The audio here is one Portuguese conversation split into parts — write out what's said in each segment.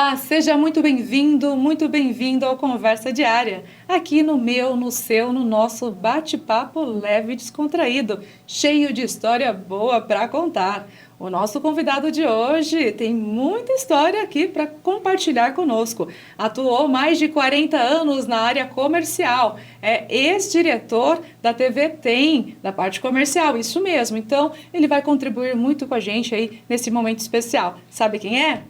Olá, seja muito bem-vindo ao Conversa Diária, aqui no meu, no seu, no nosso bate-papo leve e descontraído, cheio de história boa para contar. O nosso convidado de hoje tem muita história aqui para compartilhar conosco. Atuou mais de 40 anos na área comercial, é ex-diretor da TV Tem, da parte comercial, isso mesmo. Então, ele vai contribuir muito com a gente aí nesse momento especial. Sabe quem é?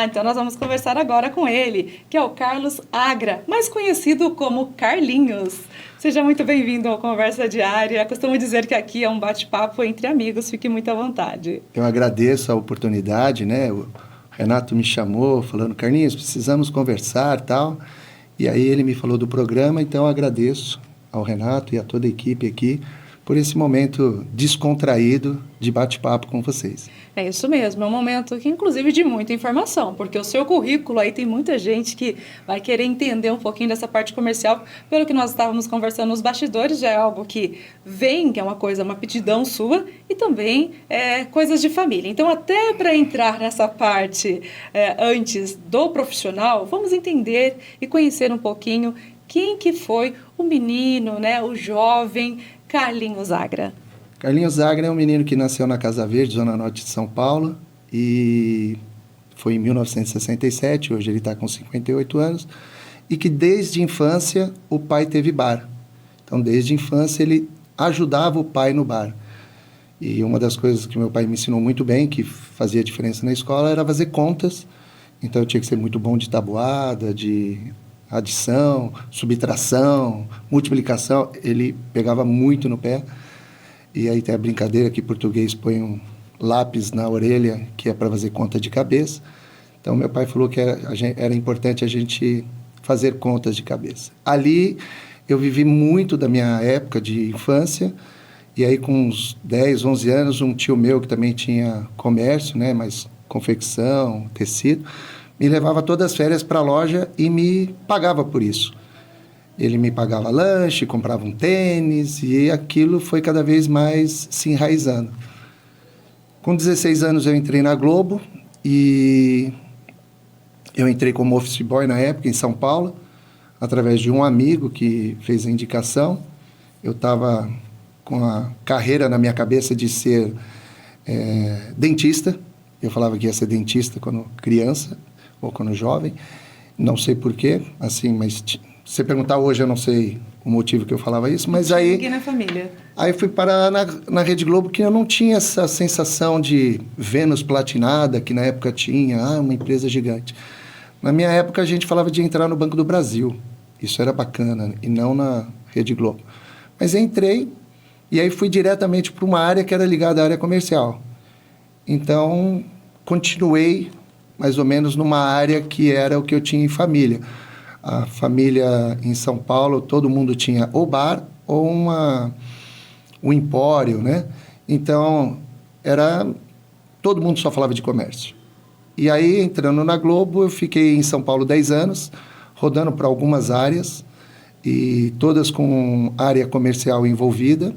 Então nós vamos conversar agora com ele, que é o Carlos Agra, mais conhecido como Carlinhos. Seja muito bem-vindo ao Conversa Diária. Costumo dizer que aqui é um bate-papo entre amigos, fique muito à vontade. Eu agradeço a oportunidade, né? O Renato me chamou, falando, Carlinhos, precisamos conversar e tal. E aí ele me falou do programa, então eu agradeço ao Renato e a toda a equipe aqui por esse momento descontraído de bate-papo com vocês. É isso mesmo, é um momento que, inclusive, de muita informação, porque o seu currículo aí tem muita gente que vai querer entender um pouquinho dessa parte comercial. Pelo que nós estávamos conversando nos bastidores, já é algo que vem, que é uma coisa, uma aptidão sua, e também coisas de família. Então, até para entrar nessa parte antes do profissional, vamos entender e conhecer um pouquinho quem que foi o menino, né, o jovem Carlinhos Agra. Carlinhos Agra é um menino que nasceu na Casa Verde, Zona Norte de São Paulo, e foi em 1967, hoje ele está com 58 anos, e que desde a infância o pai teve bar. Então, desde a infância ele ajudava o pai no bar. E uma das coisas que meu pai me ensinou muito bem, que fazia diferença na escola, era fazer contas. Então, eu tinha que ser muito bom de tabuada, de adição, subtração, multiplicação. Ele pegava muito no pé. E aí tem a brincadeira que português põe um lápis na orelha, que é para fazer conta de cabeça. Então, meu pai falou que era importante a gente fazer contas de cabeça. Ali, eu vivi muito da minha época de infância. E aí, com uns 10, 11 anos, um tio meu, que também tinha comércio, né, mas confecção, tecido, me levava todas as férias para a loja e me pagava por isso. Ele me pagava lanche, comprava um tênis, e aquilo foi cada vez mais se enraizando. Com 16 anos eu entrei na Globo, e eu entrei como office boy na época, em São Paulo, através de um amigo que fez a indicação. Eu estava com a carreira na minha cabeça de ser dentista. Eu falava que ia ser dentista quando criança, ou quando jovem. Não sei porquê, assim, mas se você perguntar hoje, eu não sei o motivo que eu falava isso, mas aí... Ninguém na família. Aí fui parar na Rede Globo, que eu não tinha essa sensação de Vênus platinada, que na época tinha, uma empresa gigante. Na minha época, a gente falava de entrar no Banco do Brasil. Isso era bacana, e não na Rede Globo. Mas entrei, e aí fui diretamente para uma área que era ligada à área comercial. Então, continuei mais ou menos numa área que era o que eu tinha em família. A família em São Paulo, todo mundo tinha ou bar ou um empório, né? Então, todo mundo só falava de comércio. E aí, entrando na Globo, eu fiquei em São Paulo 10 anos, rodando para algumas áreas, e todas com área comercial envolvida.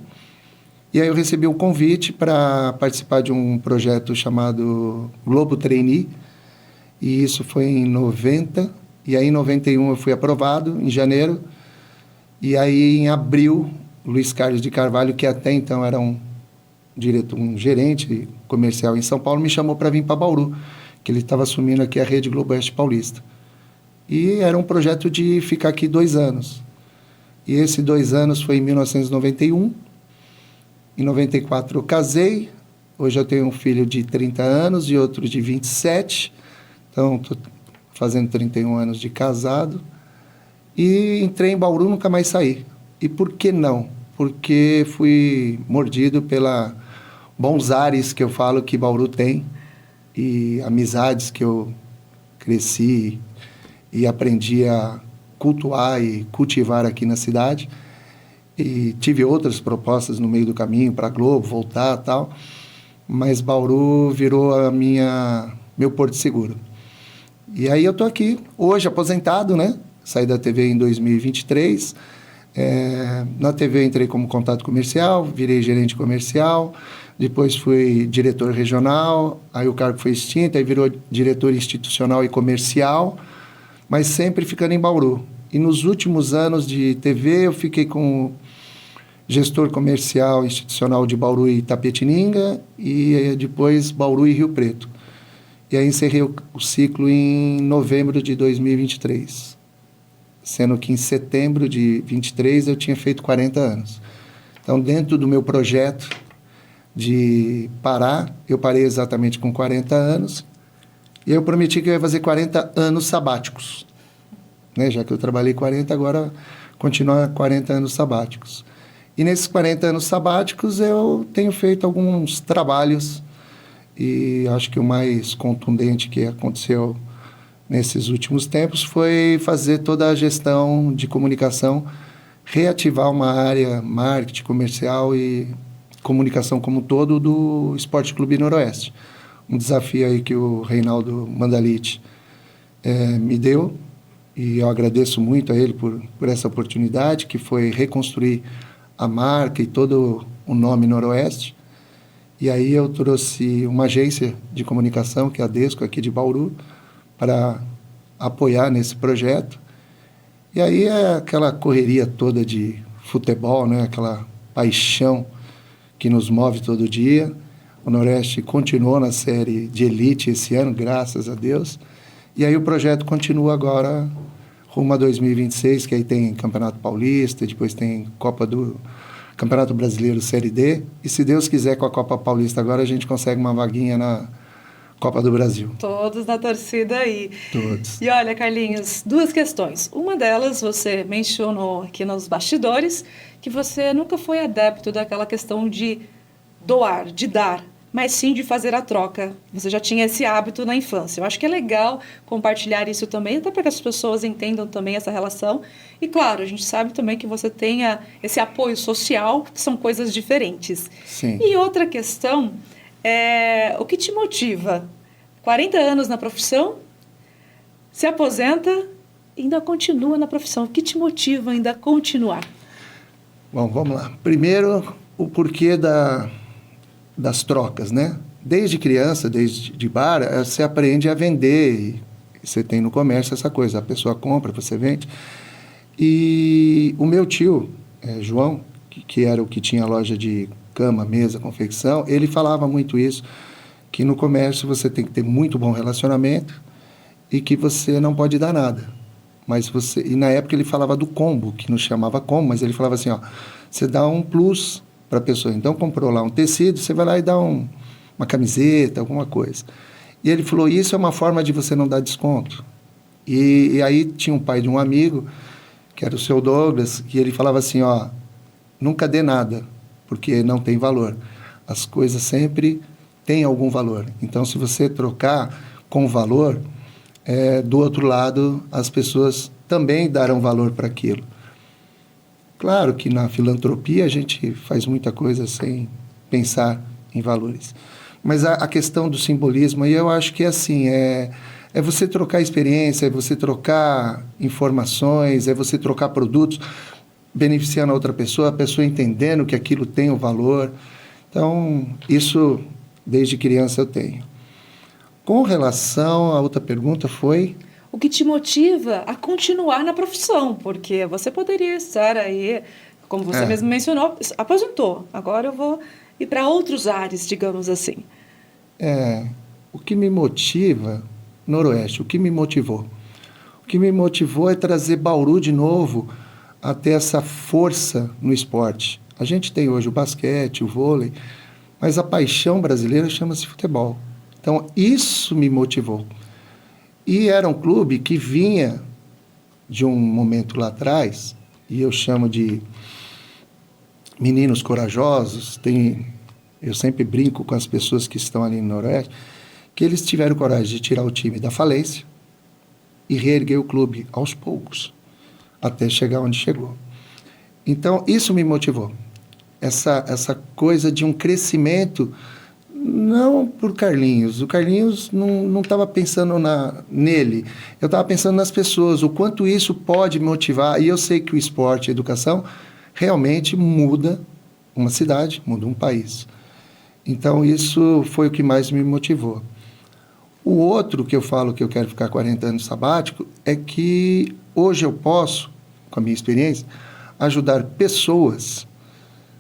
E aí eu recebi um convite para participar de um projeto chamado Globo Trainee, e isso foi em 90, e aí em 91 eu fui aprovado, em janeiro, e aí em abril, Luiz Carlos de Carvalho, que até então era um gerente comercial em São Paulo, me chamou para vir para Bauru, que ele estava assumindo aqui a Rede Globo Oeste Paulista. E era um projeto de ficar aqui 2 anos. E esse 2 anos foi em 1991. Em 94 eu casei, hoje eu tenho um filho de 30 anos e outro de 27, então estou fazendo 31 anos de casado, e entrei em Bauru, nunca mais saí. E por que não? Porque fui mordido pela bons ares que eu falo que Bauru tem, e amizades que eu cresci e aprendi a cultuar e cultivar aqui na cidade. E tive outras propostas no meio do caminho para a Globo, voltar e tal, mas Bauru virou meu porto seguro. E aí eu estou aqui, hoje aposentado, né? Saí da TV em 2023, Na TV eu entrei como contato comercial, virei gerente comercial, depois fui diretor regional, aí o cargo foi extinto, aí virou diretor institucional e comercial, mas sempre ficando em Bauru. E nos últimos anos de TV eu fiquei com gestor comercial institucional de Bauru e Itapetininga, e depois Bauru e Rio Preto. E aí encerrei o ciclo em novembro de 2023, sendo que em setembro de 23 eu tinha feito 40 anos. Então, dentro do meu projeto de parar, eu parei exatamente com 40 anos, e eu prometi que eu ia fazer 40 anos sabáticos. Né? Já que eu trabalhei 40, agora continuar 40 anos sabáticos. E nesses 40 anos sabáticos eu tenho feito alguns trabalhos, e acho que o mais contundente que aconteceu nesses últimos tempos foi fazer toda a gestão de comunicação, reativar uma área marketing comercial e comunicação como um todo do Esporte Clube Noroeste. Um desafio aí que o Reinaldo Mandalite me deu, e eu agradeço muito a ele por essa oportunidade, que foi reconstruir a marca e todo o nome Noroeste. E aí eu trouxe uma agência de comunicação, que é a Desco, aqui de Bauru, para apoiar nesse projeto. E aí é aquela correria toda de futebol, né? Aquela paixão que nos move todo dia. O Noroeste continuou na série de elite esse ano, graças a Deus. E aí o projeto continua agora rumo a 2026, que aí tem Campeonato Paulista, depois tem Campeonato Brasileiro Série D, e se Deus quiser, com a Copa Paulista agora, a gente consegue uma vaguinha na Copa do Brasil. Todos na torcida aí. Todos. E olha, Carlinhos, duas questões. Uma delas, você mencionou aqui nos bastidores, que você nunca foi adepto daquela questão de doar, de dar, mas sim de fazer a troca. Você já tinha esse hábito na infância. Eu acho que é legal compartilhar isso também, até para que as pessoas entendam também essa relação. E, claro, a gente sabe também que você tenha esse apoio social, que são coisas diferentes. Sim. E outra questão é o que te motiva? 40 anos na profissão, se aposenta e ainda continua na profissão. O que te motiva ainda a continuar? Bom, vamos lá. Primeiro, o porquê das trocas, né? Desde criança, desde de bar, você aprende a vender, e você tem no comércio essa coisa, a pessoa compra, você vende. E o meu tio, João, que era o que tinha a loja de cama, mesa, confecção, ele falava muito isso, que no comércio você tem que ter muito bom relacionamento e que você não pode dar nada. Mas e na época ele falava do combo, que não chamava combo, mas ele falava assim, ó, você dá um plus para a pessoa. Então, comprou lá um tecido, você vai lá e dá uma camiseta, alguma coisa. E ele falou, isso é uma forma de você não dar desconto. E aí tinha um pai de um amigo, que era o seu Douglas, que ele falava assim, ó, nunca dê nada, porque não tem valor. As coisas sempre têm algum valor. Então, se você trocar com valor, do outro lado, as pessoas também darão valor para aquilo. Claro que na filantropia a gente faz muita coisa sem pensar em valores. Mas a questão do simbolismo aí eu acho que é assim, é você trocar experiência, é você trocar informações, é você trocar produtos, beneficiando a outra pessoa, a pessoa entendendo que aquilo tem o valor. Então, isso desde criança eu tenho. Com relação à outra pergunta foi... O que te motiva a continuar na profissão? Porque você poderia estar aí, como você mesmo mencionou, aposentou. Agora eu vou ir para outros ares, digamos assim. O que me motiva, Noroeste, o que me motivou? O que me motivou é trazer Bauru de novo a ter essa força no esporte. A gente tem hoje o basquete, o vôlei, mas a paixão brasileira chama-se futebol. Então, isso me motivou. E era um clube que vinha de um momento lá atrás, e eu chamo de meninos corajosos, eu sempre brinco com as pessoas que estão ali no Noroeste, que eles tiveram coragem de tirar o time da falência e reerguer o clube aos poucos, até chegar onde chegou. Então, isso me motivou. Essa coisa de um crescimento Não por Carlinhos. O Carlinhos não estava pensando nele. Eu estava pensando nas pessoas, o quanto isso pode motivar. E eu sei que o esporte e a educação realmente muda uma cidade, muda um país. Então, isso foi o que mais me motivou. O outro que eu falo que eu quero ficar 40 anos sabático é que hoje eu posso, com a minha experiência, ajudar pessoas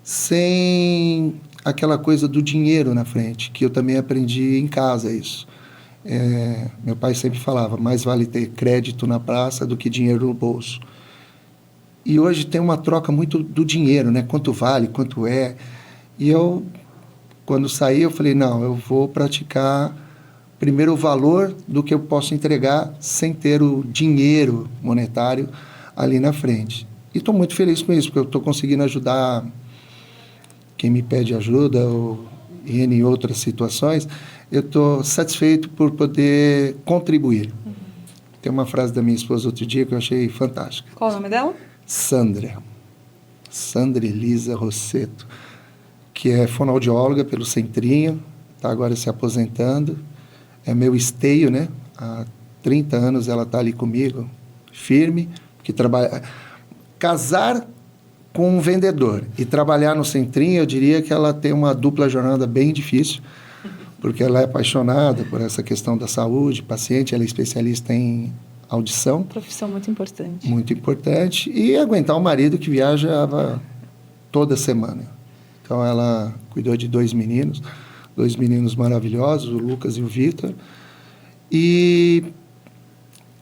sem aquela coisa do dinheiro na frente, que eu também aprendi em casa isso. Meu pai sempre falava, mais vale ter crédito na praça do que dinheiro no bolso. E hoje tem uma troca muito do dinheiro, né? Quanto vale, quanto é. E eu, quando saí, eu falei, não, eu vou praticar primeiro o valor do que eu posso entregar sem ter o dinheiro monetário ali na frente. E estou muito feliz com isso, porque eu estou conseguindo ajudar quem me pede ajuda ou em outras situações. Eu estou satisfeito por poder contribuir. Tem uma frase da minha esposa outro dia que eu achei fantástica. Qual o nome dela? Sandra Elisa Rosseto, que é fonoaudióloga pelo Centrinho, está agora se aposentando. É meu esteio, né? Há 30 anos ela está ali comigo, firme, que trabalha. Casar com um vendedor e trabalhar no Centrinho, eu diria que ela tem uma dupla jornada bem difícil, porque ela é apaixonada por essa questão da saúde, paciente, ela é especialista em audição. Profissão muito importante. Muito importante. E aguentar o marido que viajava toda semana. Então, ela cuidou de dois meninos maravilhosos, o Lucas e o Vitor. E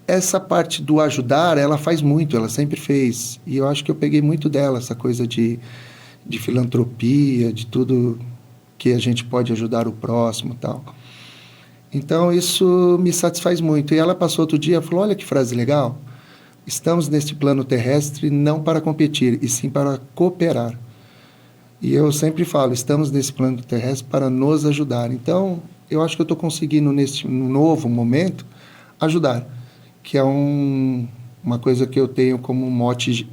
essa parte do ajudar, ela faz muito, ela sempre fez. E eu acho que eu peguei muito dela, essa coisa de filantropia, de tudo que a gente pode ajudar o próximo e tal. Então, isso me satisfaz muito. E ela passou outro dia e falou, olha que frase legal. Estamos neste plano terrestre não para competir, e sim para cooperar. E eu sempre falo, estamos nesse plano terrestre para nos ajudar. Então, eu acho que eu estou conseguindo, neste novo momento, ajudar. Que é uma coisa que eu tenho como mote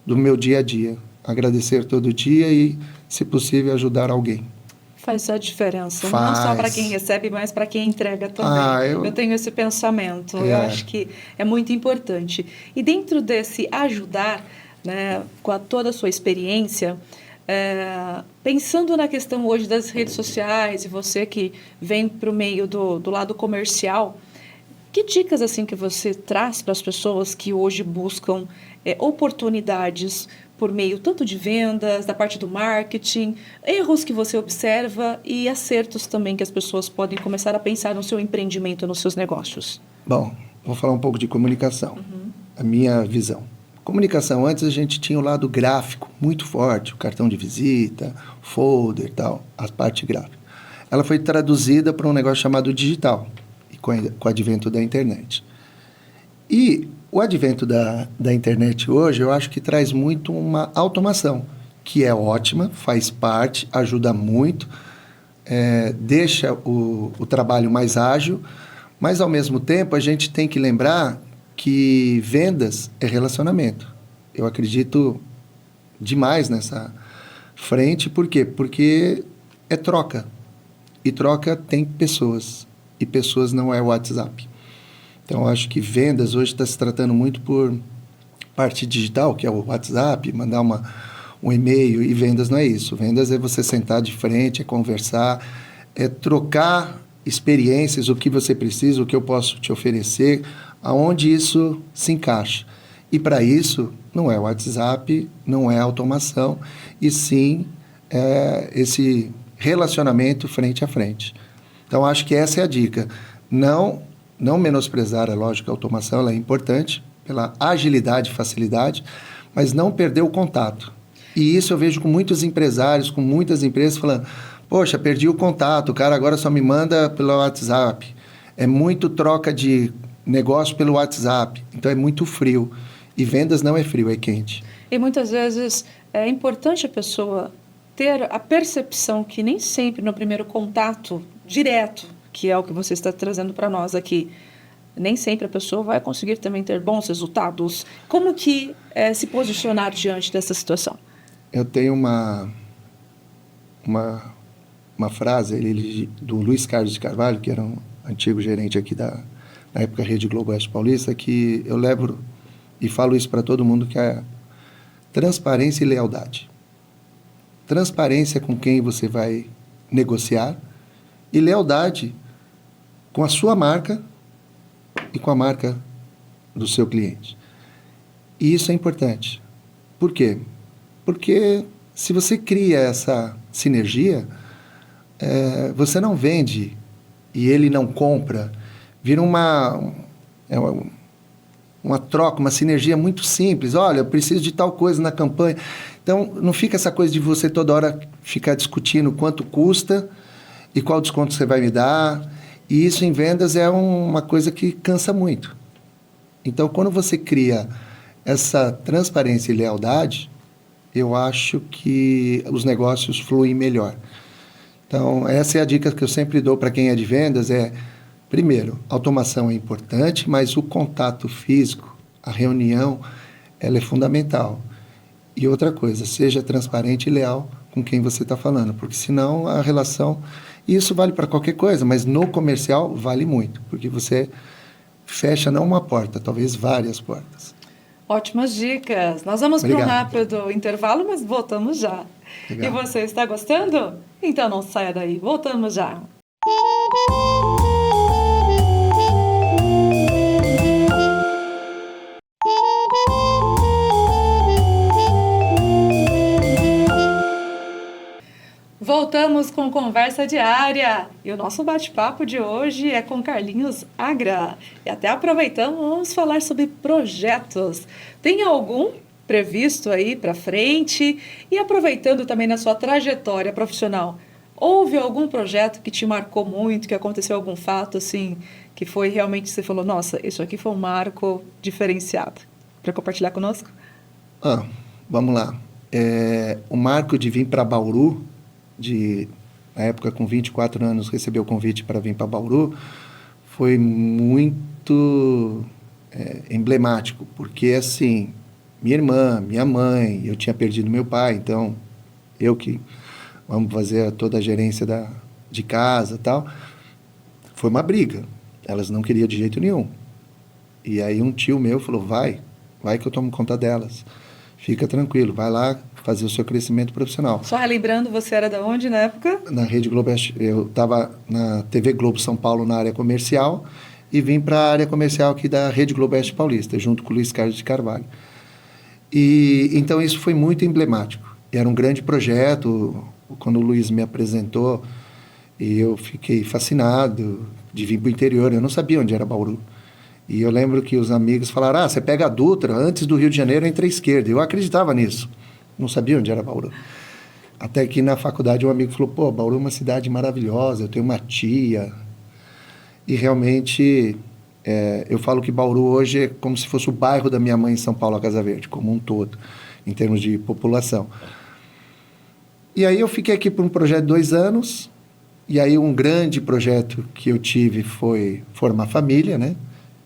do meu dia a dia. Agradecer todo dia e, se possível, ajudar alguém. Faz a diferença, Faz. Não só para quem recebe, mas para quem entrega também. Eu tenho esse pensamento, eu acho que é muito importante. E dentro desse ajudar, né, com toda a sua experiência, pensando na questão hoje das redes sociais, e você que vem para o meio do lado comercial, que dicas assim que você traz para as pessoas que hoje buscam oportunidades por meio tanto de vendas, da parte do marketing, erros que você observa e acertos também que as pessoas podem começar a pensar no seu empreendimento, nos seus negócios? Bom, vou falar um pouco de comunicação, a minha visão. Comunicação, antes a gente tinha o lado gráfico muito forte, o cartão de visita, folder e tal, a parte gráfica. Ela foi traduzida para um negócio chamado digital, com o advento da internet. E o advento da internet hoje, eu acho que traz muito uma automação, que é ótima, faz parte, ajuda muito, deixa o trabalho mais ágil, mas, ao mesmo tempo, a gente tem que lembrar que vendas é relacionamento. Eu acredito demais nessa frente. Por quê? Porque é troca. E troca tem pessoas. E pessoas não é o WhatsApp. Então, eu acho que vendas hoje está se tratando muito por parte digital, que é o WhatsApp, mandar um e-mail, e vendas não é isso. Vendas é você sentar de frente, é conversar, é trocar experiências, o que você precisa, o que eu posso te oferecer, aonde isso se encaixa. E para isso, não é o WhatsApp, não é automação, e sim esse relacionamento frente a frente. Então, acho que essa é a dica. Não menosprezar, é lógico, a automação, ela é importante pela agilidade e facilidade, mas não perder o contato. E isso eu vejo com muitos empresários, com muitas empresas falando, poxa, perdi o contato, o cara agora só me manda pelo WhatsApp. É muito troca de negócio pelo WhatsApp, então é muito frio. E vendas não é frio, é quente. E muitas vezes é importante a pessoa ter a percepção que nem sempre no primeiro contato direto, que é o que você está trazendo para nós aqui, nem sempre a pessoa vai conseguir também ter bons resultados. Como que se posicionar diante dessa situação? Eu tenho uma uma frase do Luiz Carlos de Carvalho, que era um antigo gerente aqui na época Rede Globo Oeste Paulista, que eu levo e falo isso para todo mundo, que é transparência e lealdade. Transparência com quem você vai negociar e lealdade com a sua marca e com a marca do seu cliente. E isso é importante. Por quê? Porque se você cria essa sinergia, você não vende e ele não compra, vira uma troca, uma sinergia muito simples. Olha, eu preciso de tal coisa na campanha. Então, não fica essa coisa de você toda hora ficar discutindo quanto custa e qual desconto você vai me dar. E isso em vendas é uma coisa que cansa muito. Então, quando você cria essa transparência e lealdade, eu acho que os negócios fluem melhor. Então, essa é a dica que eu sempre dou para quem é de vendas, primeiro, automação é importante, mas o contato físico, a reunião, ela é fundamental. E outra coisa, seja transparente e leal com quem você está falando, porque senão a relação... E isso vale para qualquer coisa, mas no comercial vale muito, porque você fecha não uma porta, talvez várias portas. Ótimas dicas. Nós vamos para um rápido intervalo, mas voltamos já. Legal. E você está gostando? Então não saia daí. Voltamos já. Voltamos com Conversa Diária e o nosso bate-papo de hoje é com Carlinhos Agra. E até aproveitamos, vamos falar sobre projetos. Tem algum previsto aí para frente? E aproveitando também na sua trajetória profissional, houve algum projeto que te marcou muito, que aconteceu algum fato assim, que foi realmente, você falou, nossa, isso aqui foi um marco diferenciado? Para compartilhar conosco? Vamos lá. O marco de vir para Bauru, na época com 24 anos, receber o convite para vir para Bauru, foi muito emblemático, porque assim, minha irmã, minha mãe, eu tinha perdido meu pai, então eu que vamos fazer toda a gerência de casa e tal, foi uma briga, elas não queriam de jeito nenhum. E aí um tio meu falou, vai que eu tomo conta delas, fica tranquilo, vai lá fazer o seu crescimento profissional. Só relembrando, você era de onde na época? Na Rede Globo, eu estava na TV Globo São Paulo na área comercial e vim para a área comercial aqui da Rede Globo Oeste Paulista, junto com o Luiz Carlos de Carvalho. E então isso foi muito emblemático. Era um grande projeto, quando o Luiz me apresentou, e eu fiquei fascinado de vir para o interior, eu não sabia onde era Bauru. E eu lembro que os amigos falaram, você pega a Dutra, antes do Rio de Janeiro, entra à esquerda. Eu acreditava nisso. Não sabia onde era Bauru. Até que na faculdade um amigo falou, Bauru é uma cidade maravilhosa, eu tenho uma tia. E realmente, eu falo que Bauru hoje é como se fosse o bairro da minha mãe em São Paulo, a Casa Verde, como um todo, em termos de população. E aí eu fiquei aqui por um projeto de 2 anos, e aí um grande projeto que eu tive foi formar família, né?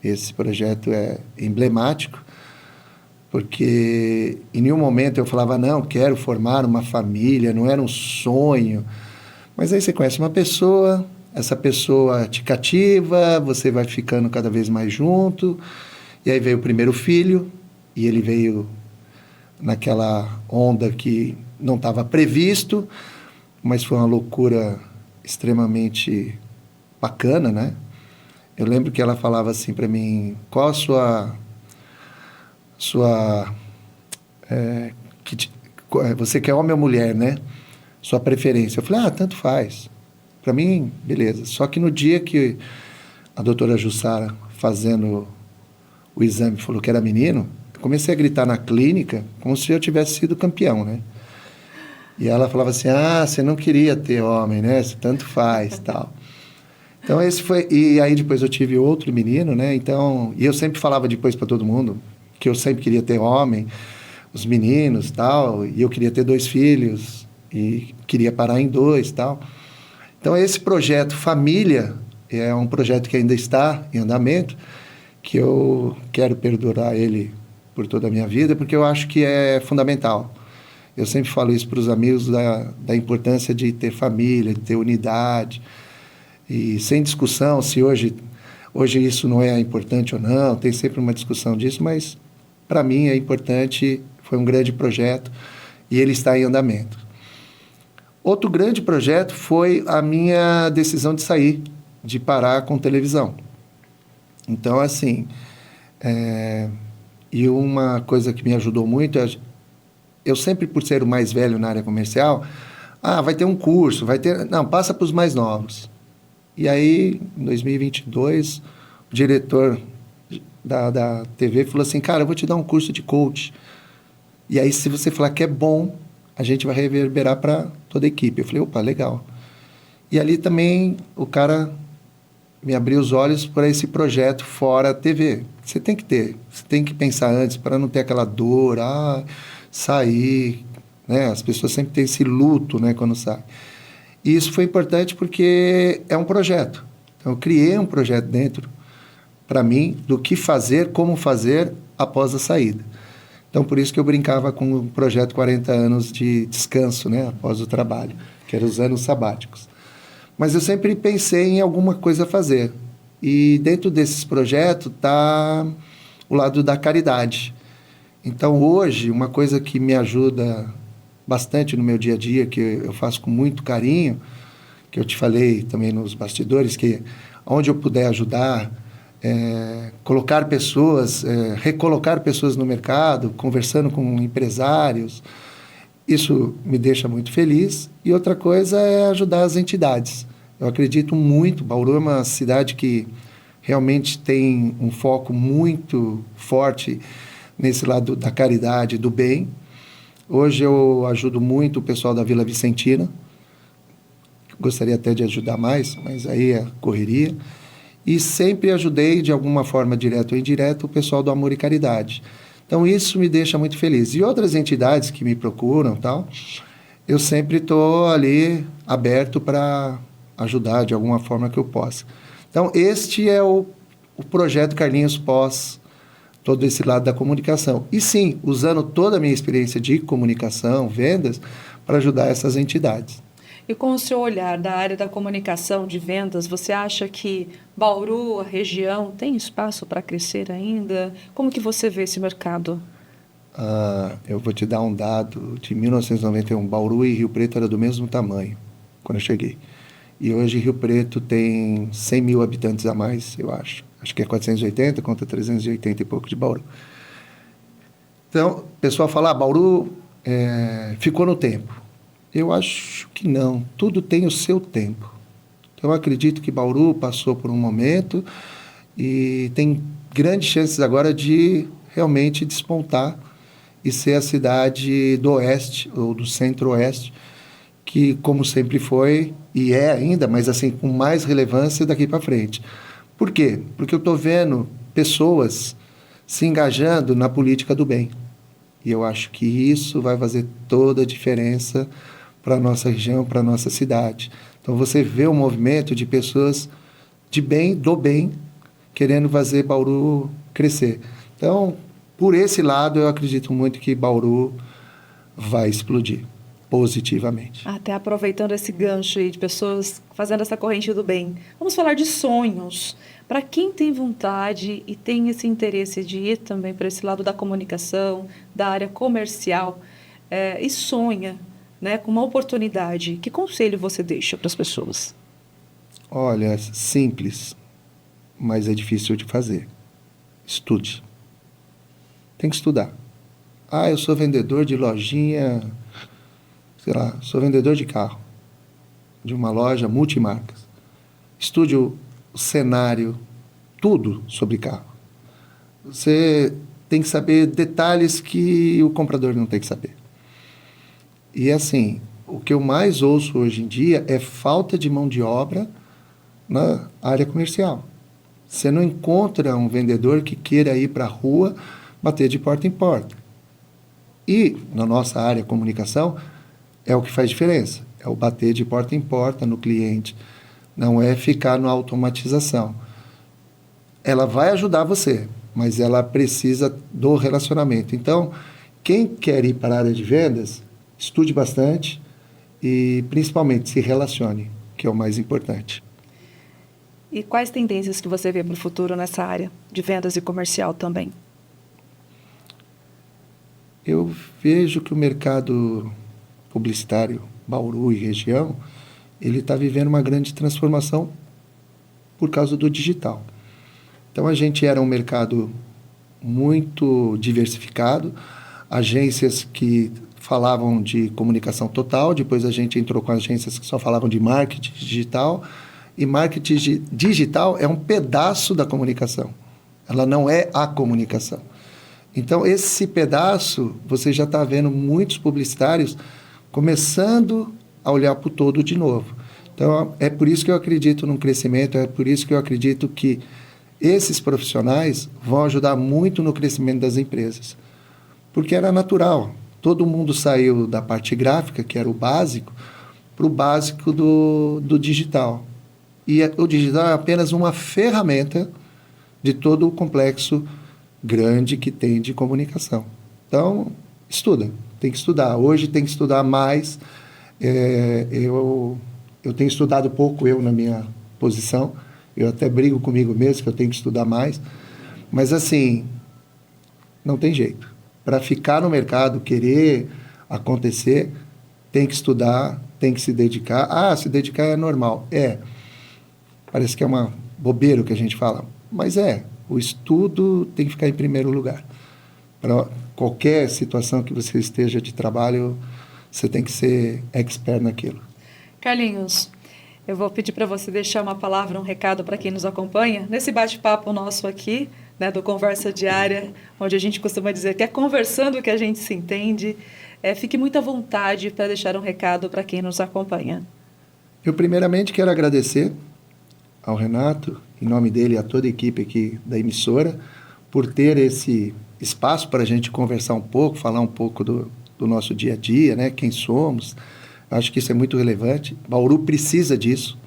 Esse projeto é emblemático, porque em nenhum momento eu falava, não, quero formar uma família, não era um sonho. Mas aí você conhece uma pessoa, essa pessoa te cativa, você vai ficando cada vez mais junto, e aí veio o primeiro filho, e ele veio naquela onda que não estava previsto, mas foi uma loucura extremamente bacana, né? Eu lembro que ela falava assim para mim, qual a você quer homem ou mulher, né? Sua preferência. Eu falei, tanto faz. Para mim, beleza. Só que no dia que a doutora Jussara, fazendo o exame, falou que era menino, eu comecei a gritar na clínica como se eu tivesse sido campeão, né? E ela falava assim, você não queria ter homem, né? Tanto faz, tal. Então, esse foi... E aí, depois eu tive outro menino, né? Então, e eu sempre falava depois para todo mundo que eu sempre queria ter homem, os meninos, tal, e eu queria ter 2 filhos, e queria parar em 2, tal. Então, esse projeto Família é um projeto que ainda está em andamento, que eu quero perdurar ele por toda a minha vida, porque eu acho que é fundamental. Eu sempre falo isso para os amigos da importância de ter família, de ter unidade. E sem discussão se hoje isso não é importante ou não, tem sempre uma discussão disso, mas para mim é importante, foi um grande projeto e ele está em andamento. Outro grande projeto foi a minha decisão de sair, de parar com televisão. Então, assim, e uma coisa que me ajudou muito, eu sempre, por ser o mais velho na área comercial, vai ter um curso, não, passa para os mais novos. E aí, em 2022, o diretor da TV falou assim, cara, eu vou te dar um curso de coach. E aí, se você falar que é bom, a gente vai reverberar para toda a equipe. Eu falei, opa, legal. E ali também o cara me abriu os olhos para esse projeto fora TV. Você tem que pensar antes para não ter aquela dor, sair, né? As pessoas sempre têm esse luto, né, quando saem. E isso foi importante porque é um projeto. Então, eu criei um projeto dentro, para mim, do que fazer, como fazer após a saída. Então, por isso que eu brincava com o projeto 40 anos de descanso, né, após o trabalho, que eram os anos sabáticos. Mas eu sempre pensei em alguma coisa a fazer. E dentro desses projetos está o lado da caridade. Então, hoje, uma coisa que me ajuda bastante no meu dia a dia, que eu faço com muito carinho, que eu te falei também nos bastidores, que onde eu puder ajudar, colocar pessoas, recolocar pessoas no mercado, conversando com empresários, isso me deixa muito feliz. E outra coisa é ajudar as entidades. Eu acredito muito, Bauru é uma cidade que realmente tem um foco muito forte nesse lado da caridade, do bem. Hoje eu ajudo muito o pessoal da Vila Vicentina. Gostaria até de ajudar mais, mas aí é correria. E sempre ajudei, de alguma forma, direta ou indireta, o pessoal do Amor e Caridade. Então, isso me deixa muito feliz. E outras entidades que me procuram, tal, eu sempre estou ali aberto para ajudar de alguma forma que eu possa. Então, este é o projeto Carlinhos Pós, todo esse lado da comunicação. E sim, usando toda a minha experiência de comunicação, vendas, para ajudar essas entidades. E com o seu olhar da área da comunicação, de vendas, você acha que Bauru, a região, tem espaço para crescer ainda? Como que você vê esse mercado? Eu vou te dar um dado de 1991. Bauru e Rio Preto eram do mesmo tamanho, quando eu cheguei. E hoje Rio Preto tem 100 mil habitantes a mais, eu acho. Acho que é 480 contra 380 e pouco de Bauru. Então, o pessoal fala, Bauru ficou no tempo. Eu acho que não. Tudo tem o seu tempo. Então, eu acredito que Bauru passou por um momento e tem grandes chances agora de realmente despontar e ser a cidade do Oeste ou do Centro-Oeste, que, como sempre foi, e é ainda, mas assim, com mais relevância daqui para frente. Por quê? Porque eu estou vendo pessoas se engajando na política do bem. E eu acho que isso vai fazer toda a diferença para a nossa região, para a nossa cidade. Então, você vê um movimento de pessoas de bem, do bem, querendo fazer Bauru crescer. Então, por esse lado, eu acredito muito que Bauru vai explodir positivamente. Até aproveitando esse gancho aí de pessoas fazendo essa corrente do bem, vamos falar de sonhos. Para quem tem vontade e tem esse interesse de ir também para esse lado da comunicação, da área comercial, e sonha, né, com uma oportunidade, que conselho você deixa para as pessoas? Olha, simples, mas é difícil de fazer. Estude. Tem que estudar. Eu sou vendedor de lojinha, sei lá, sou vendedor de carro, de uma loja multimarcas. Estude o cenário, tudo sobre carro. Você tem que saber detalhes que o comprador não tem que saber. E assim, o que eu mais ouço hoje em dia é falta de mão de obra na área comercial. Você não encontra um vendedor que queira ir para a rua bater de porta em porta. E na nossa área comunicação é o que faz diferença, é o bater de porta em porta no cliente, não é ficar na automatização. Ela vai ajudar você, mas ela precisa do relacionamento. Então, quem quer ir para a área de vendas, estude bastante e, principalmente, se relacione, que é o mais importante. E quais tendências que você vê para o futuro nessa área de vendas e comercial também? Eu vejo que o mercado publicitário, Bauru e região, ele está vivendo uma grande transformação por causa do digital. Então, a gente era um mercado muito diversificado, agências que falavam de comunicação total, depois a gente entrou com agências que só falavam de marketing digital, e marketing digital é um pedaço da comunicação, ela não é a comunicação. Então, esse pedaço, você já está vendo muitos publicitários começando a olhar para o todo de novo. Então, é por isso que eu acredito num crescimento, é por isso que eu acredito que esses profissionais vão ajudar muito no crescimento das empresas. Porque era natural. Todo mundo saiu da parte gráfica, que era o básico, para o básico do digital. E o digital é apenas uma ferramenta de todo o complexo grande que tem de comunicação. Então, estuda, tem que estudar. Hoje tem que estudar mais. Eu tenho estudado pouco, eu, na minha posição. Eu até brigo comigo mesmo, que eu tenho que estudar mais. Mas, assim, não tem jeito. Para ficar no mercado, querer acontecer, tem que estudar, tem que se dedicar. Ah, se dedicar é normal. Parece que é uma bobeira o que a gente fala. Mas o estudo tem que ficar em primeiro lugar. Para qualquer situação que você esteja de trabalho, você tem que ser expert naquilo. Carlinhos, eu vou pedir para você deixar uma palavra, um recado para quem nos acompanha nesse bate-papo nosso aqui, né, do Conversa Diária, onde a gente costuma dizer que é conversando que a gente se entende. Fique muito à vontade para deixar um recado para quem nos acompanha. Eu, primeiramente, quero agradecer ao Renato, em nome dele e a toda a equipe aqui da emissora, por ter esse espaço para a gente conversar um pouco, falar um pouco do nosso dia a dia, né, quem somos. Acho que isso é muito relevante. Bauru precisa disso,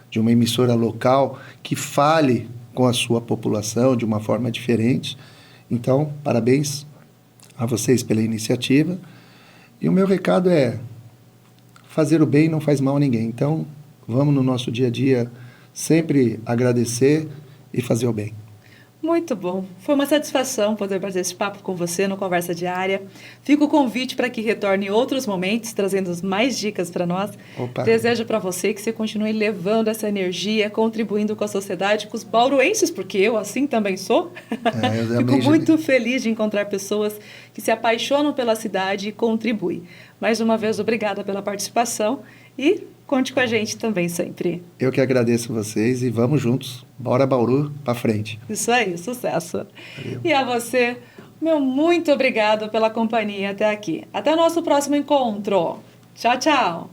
de uma emissora local que fale com a sua população de uma forma diferente. Então, parabéns a vocês pela iniciativa. E o meu recado é: fazer o bem não faz mal a ninguém. Então, vamos no nosso dia a dia sempre agradecer e fazer o bem. Muito bom. Foi uma satisfação poder fazer esse papo com você no Conversa Diária. Fica o convite para que retorne em outros momentos, trazendo mais dicas para nós. Opa. Desejo para você que você continue levando essa energia, contribuindo com a sociedade, com os bauruenses, porque eu assim também sou. Fico muito feliz de encontrar pessoas que se apaixonam pela cidade e contribuem. Mais uma vez, obrigada pela participação e conte com a gente também sempre. Eu que agradeço vocês e vamos juntos. Bora Bauru, para frente. Isso aí, sucesso. Valeu. E a você, meu muito obrigado pela companhia até aqui. Até o nosso próximo encontro. Tchau, tchau.